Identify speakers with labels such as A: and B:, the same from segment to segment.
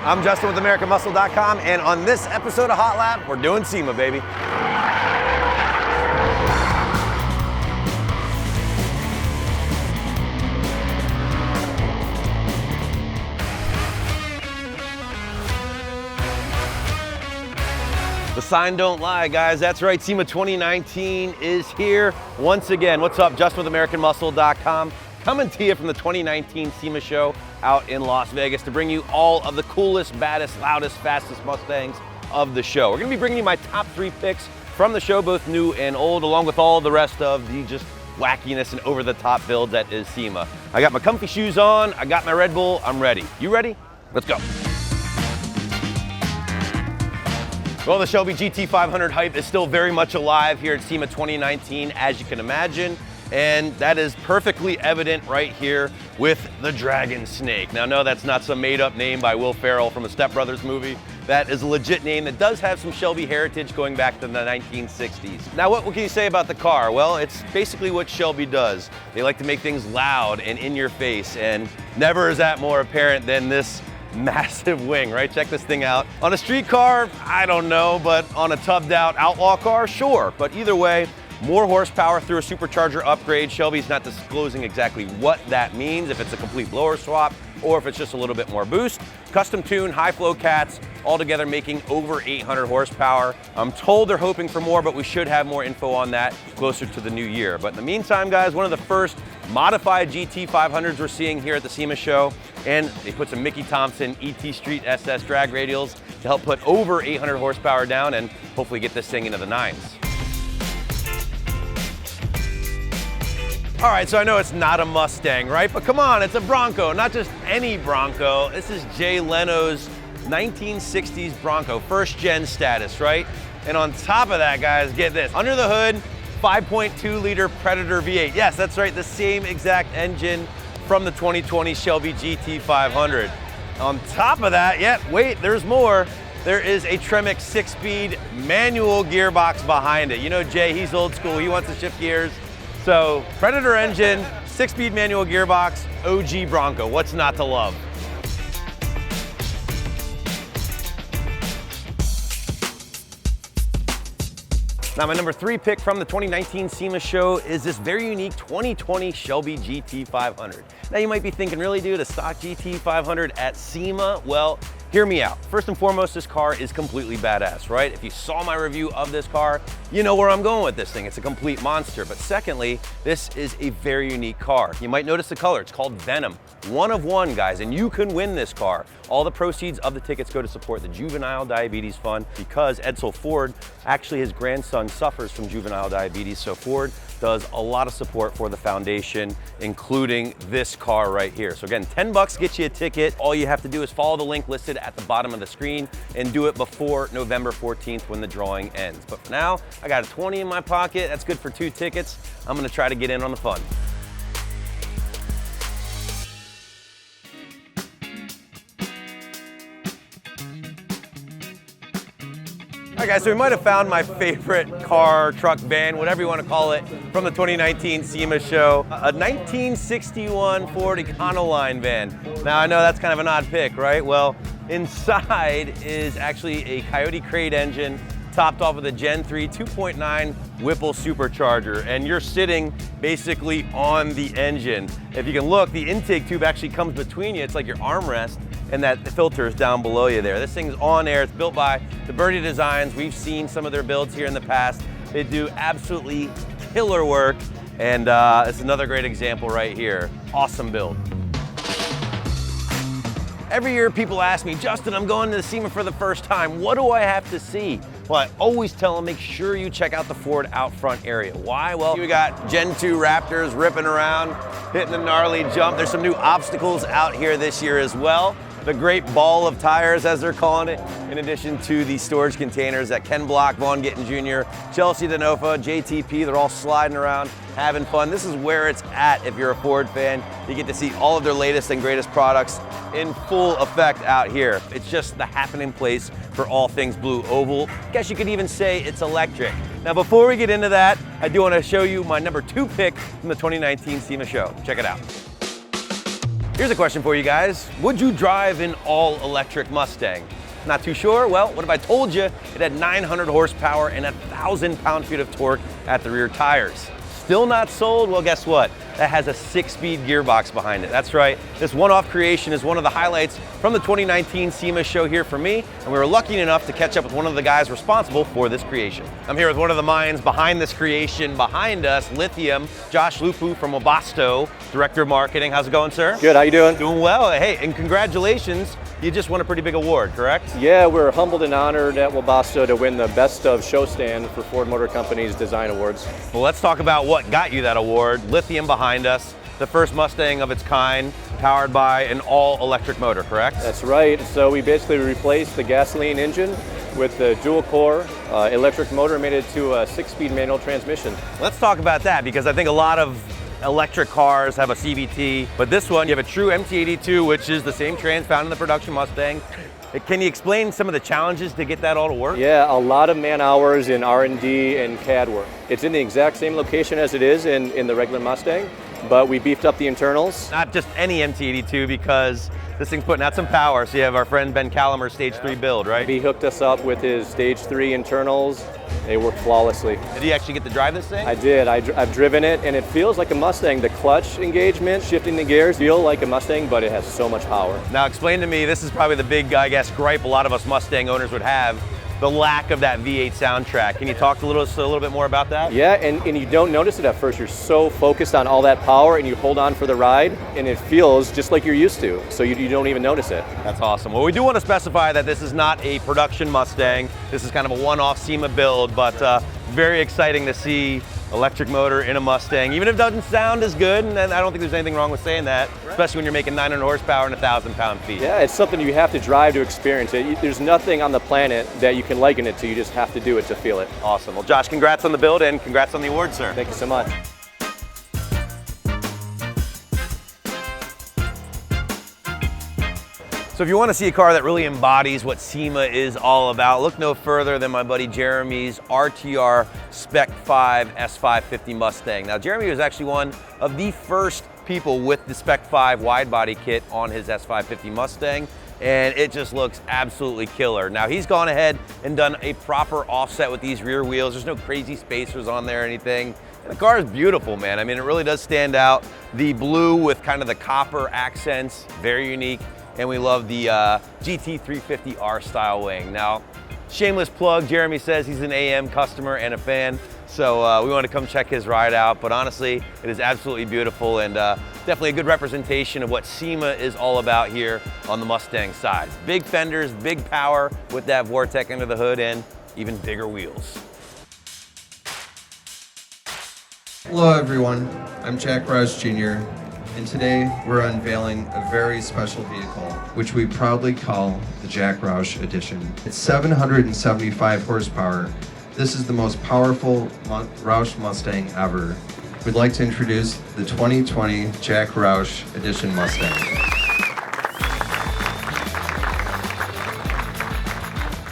A: I'm Justin with AmericanMuscle.com, and on this episode of Hot Lap, we're doing SEMA, baby. The sign don't lie, guys. That's right, SEMA 2019 is here once again. What's up? Justin with AmericanMuscle.com. Coming to you from the 2019 SEMA show out in Las Vegas to bring you all of the coolest, baddest, loudest, fastest Mustangs of the show. We're gonna be bringing you my top 3 picks from the show, both new and old, along with all the rest of the just wackiness and over-the-top builds that is SEMA. I got my comfy shoes on, I got my Red Bull, I'm ready. You ready? Let's go. Well, the Shelby GT500 hype is still very much alive here at SEMA 2019, as you can imagine. And that is perfectly evident right here with the Dragon Snake. Now, no, that's not some made-up name by Will Ferrell from a Step Brothers movie. That is a legit name that does have some Shelby heritage going back to the 1960s. Now, what can you say about the car? Well, it's basically what Shelby does. They like to make things loud and in your face, and never is that more apparent than this massive wing, right? Check this thing out. On a street car, I don't know, but on a tubbed out outlaw car, sure. But either way, more horsepower through a supercharger upgrade. Shelby's not disclosing exactly what that means, if it's a complete blower swap or if it's just a little bit more boost. Custom tuned, high flow cats, altogether making over 800 horsepower. I'm told they're hoping for more, but we should have more info on that closer to the new year. But in the meantime, guys, one of the first modified GT500s we're seeing here at the SEMA show, and they put some Mickey Thompson ET Street SS drag radials to help put over 800 horsepower down and hopefully get this thing into the 9s. All right, so I know it's not a Mustang, right? But come on, it's a Bronco, not just any Bronco. This is Jay Leno's 1960s Bronco, first gen status, right? And on top of that, guys, get this. Under the hood, 5.2 liter Predator V8. Yes, that's right, the same exact engine from the 2020 Shelby GT500. On top of that, wait, there's more. There is a Tremec 6-speed manual gearbox behind it. You know Jay, he's old school, he wants to shift gears. So, Predator engine, 6-speed manual gearbox, OG Bronco. What's not to love? Now, my number 3 pick from the 2019 SEMA show is this very unique 2020 Shelby GT500. Now, you might be thinking, really, dude, a stock GT500 at SEMA? Well, hear me out. First and foremost, this car is completely badass, right? If you saw my review of this car, you know where I'm going with this thing. It's a complete monster. But secondly, this is a very unique car. You might notice the color. It's called Venom. One of one, guys, and you can win this car. All the proceeds of the tickets go to support the Juvenile Diabetes Fund because Edsel Ford, actually his grandson suffers from juvenile diabetes, so Ford does a lot of support for the foundation, including this car right here. So again, 10 bucks gets you a ticket. All you have to do is follow the link listed at the bottom of the screen and do it before November 14th when the drawing ends. But for now, I got a 20 in my pocket. That's good for 2 tickets. I'm gonna try to get in on the fun. All right, guys, so we might have found my favorite car, truck, van, whatever you want to call it, from the 2019 SEMA show, a 1961 Ford Econoline van. Now, I know that's kind of an odd pick, right? Well, inside is actually a Coyote crate engine, topped off with a Gen 3 2.9 Whipple supercharger, and you're sitting basically on the engine. If you can look, the intake tube actually comes between you. It's like your armrest, and that filter is down below you there. This thing's on air. It's built by the Birdie Designs. We've seen some of their builds here in the past. They do absolutely killer work, and it's another great example right here. Awesome build. Every year people ask me, Justin, I'm going to the SEMA for the first time. What do I have to see? Well, I always tell them, make sure you check out the Ford out front area. Why? Well, we got Gen 2 Raptors ripping around, hitting the gnarly jump. There's some new obstacles out here this year as well. The great ball of tires, as they're calling it, in addition to the storage containers that Ken Block, Vaughn Gittin Jr., Chelsea Denofa, JTP, they're all sliding around, having fun. This is where it's at if you're a Ford fan. You get to see all of their latest and greatest products in full effect out here. It's just the happening place for all things Blue Oval. I guess you could even say it's electric. Now, before we get into that, I do want to show you my number 2 pick from the 2019 SEMA show. Check it out. Here's a question for you guys. Would you drive an all-electric Mustang? Not too sure? Well, what if I told you it had 900 horsepower and 1,000 pound-feet of torque at the rear tires? Still not sold? Well, guess what? That has a 6-speed gearbox behind it. That's right. This one-off creation is one of the highlights from the 2019 SEMA show here for me, and we were lucky enough to catch up with one of the guys responsible for this creation. I'm here with one of the minds behind this creation. Behind us, Lithium, Josh Lupu from Webasto, Director of Marketing. How's it going, sir?
B: Good, how you doing?
A: Doing well. Hey, and congratulations. You just won a pretty big award, correct?
B: Yeah, we're humbled and honored at Webasto to win the Best of Show Stand for Ford Motor Company's Design Awards.
A: Well, let's talk about what got you that award. Lithium behind us, the first Mustang of its kind, powered by an all-electric motor, correct?
B: That's right. So we basically replaced the gasoline engine with the dual-core electric motor, made it to a 6-speed manual transmission.
A: Let's talk about that, because I think a lot of electric cars have a CVT, but this one, you have a true MT82, which is the same trans found in the production Mustang. Can you explain some of the challenges to get that all to work?
B: Yeah, a lot of man hours in R&D and CAD work. It's in the exact same location as it is in the regular Mustang, but we beefed up the internals.
A: Not just any MT82, because this thing's putting out some power. So you have our friend Ben Calamer's Stage 3 build, right?
B: He hooked us up with his Stage 3 internals. They work flawlessly.
A: Did you actually get to drive this thing?
B: I did. I've driven it, and it feels like a Mustang. The clutch engagement, shifting the gears, feel like a Mustang, but it has so much power.
A: Now explain to me, this is probably the big, I guess, gripe a lot of us Mustang owners would have, the lack of that V8 soundtrack. Can you talk a little bit more about that?
B: Yeah, and you don't notice it at first. You're so focused on all that power, and you hold on for the ride, and it feels just like you're used to, so you don't even notice it.
A: That's awesome. Well, we do want to specify that this is not a production Mustang. This is kind of a one-off SEMA build, but very exciting to see electric motor in a Mustang, even if it doesn't sound as good, and I don't think there's anything wrong with saying that, especially when you're making 900 horsepower and 1,000 pound-feet.
B: Yeah, it's something you have to drive to experience it. There's nothing on the planet that you can liken it to. You just have to do it to feel it.
A: Awesome. Well, Josh, congrats on the build and congrats on the award, sir.
B: Thank you so much.
A: So if you want to see a car that really embodies what SEMA is all about, look no further than my buddy Jeremy's RTR Spec 5 S550 Mustang. Now, Jeremy was actually one of the first people with the Spec 5 wide body kit on his S550 Mustang, and it just looks absolutely killer. Now, he's gone ahead and done a proper offset with these rear wheels. There's no crazy spacers on there or anything. And the car is beautiful, man. I mean, it really does stand out. The blue with kind of the copper accents, very unique. And we love the GT350R style wing. Now, shameless plug, Jeremy says he's an AM customer and a fan, so we want to come check his ride out. But honestly, it is absolutely beautiful and definitely a good representation of what SEMA is all about here on the Mustang side. Big fenders, big power with that Vortec under the hood, and even bigger wheels.
C: Hello everyone, I'm Jack Roush Jr. and today we're unveiling a very special vehicle, which we proudly call the Jack Roush Edition. It's 775 horsepower. This is the most powerful Roush Mustang ever. We'd like to introduce the 2020 Jack Roush Edition Mustang.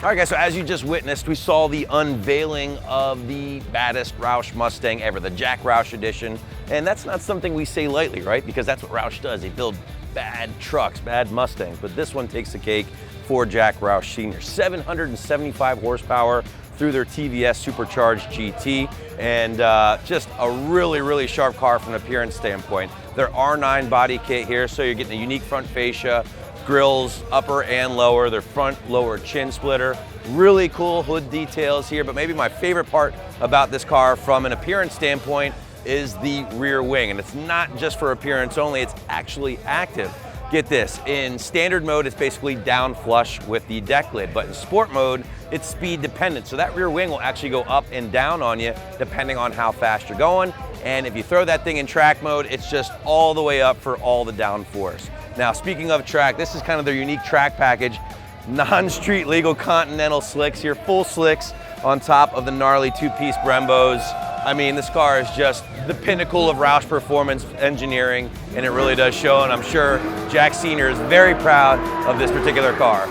A: All right, guys, so as you just witnessed, we saw the unveiling of the baddest Roush Mustang ever, the Jack Roush Edition. And that's not something we say lightly, right? Because that's what Roush does. They build bad trucks, bad Mustangs. But this one takes the cake for Jack Roush Sr. 775 horsepower through their TVS Supercharged GT. And just a really, really sharp car from an appearance standpoint. Their R9 body kit here, so you're getting a unique front fascia, grills, upper and lower, their front lower chin splitter. Really cool hood details here, but maybe my favorite part about this car from an appearance standpoint is the rear wing. And it's not just for appearance only, it's actually active. Get this, in standard mode, it's basically down flush with the deck lid, but in sport mode, it's speed dependent. So that rear wing will actually go up and down on you depending on how fast you're going. And if you throw that thing in track mode, it's just all the way up for all the downforce. Now, speaking of track, this is kind of their unique track package. Non-street legal Continental slicks here, full slicks on top of the gnarly two-piece Brembos. I mean, this car is just the pinnacle of Roush performance engineering, and it really does show, and I'm sure Jack Sr. is very proud of this particular car.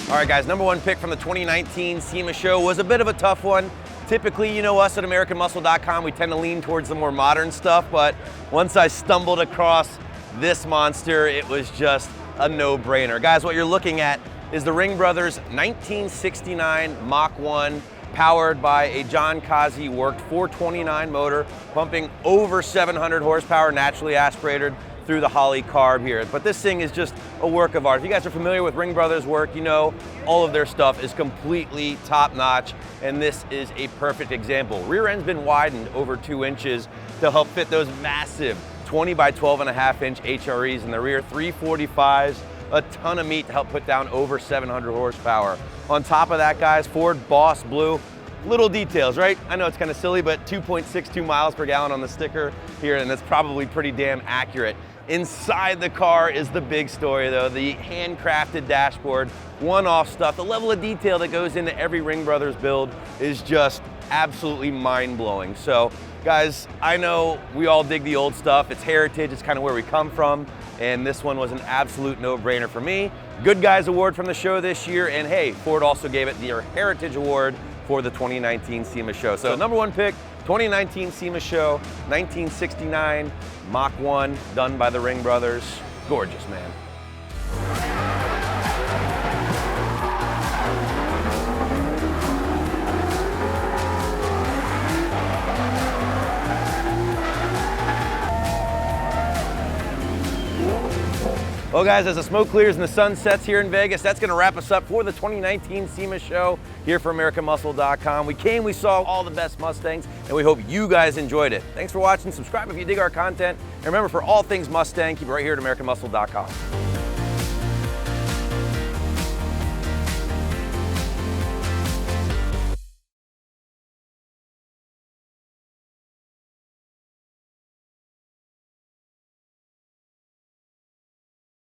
A: All right, guys, number one pick from the 2019 SEMA show was a bit of a tough one. Typically, you know us at AmericanMuscle.com, we tend to lean towards the more modern stuff, but once I stumbled across this monster, it was just a no-brainer. Guys, what you're looking at is the Ring Brothers 1969 Mach 1, powered by a John Kazi worked 429 motor, pumping over 700 horsepower, naturally aspirated through the Holley carb here. But this thing is just a work of art. If you guys are familiar with Ring Brothers work, you know all of their stuff is completely top-notch, and this is a perfect example. Rear end's been widened over 2 inches to help fit those massive 20 by 12.5 inch HREs in the rear, 345s, a ton of meat to help put down over 700 horsepower. On top of that, guys, Ford Boss Blue. Little details, right? I know it's kind of silly, but 2.62 miles per gallon on the sticker here, and that's probably pretty damn accurate. Inside the car is the big story though, the handcrafted dashboard, one-off stuff. The level of detail that goes into every Ring Brothers build is just absolutely mind-blowing. So guys, I know we all dig the old stuff. It's heritage, it's kind of where we come from, and this one was an absolute no-brainer for me. Good Guys Award from the show this year, and hey, Ford also gave it their Heritage Award for the 2019 SEMA show. So number 1 pick, 2019 SEMA show, 1969 Mach 1, done by the Ring Brothers. Gorgeous, man. Well guys, as the smoke clears and the sun sets here in Vegas, that's gonna wrap us up for the 2019 SEMA show here for AmericanMuscle.com. We came, we saw all the best Mustangs, and we hope you guys enjoyed it. Thanks for watching, subscribe if you dig our content, and remember, for all things Mustang, keep it right here at AmericanMuscle.com.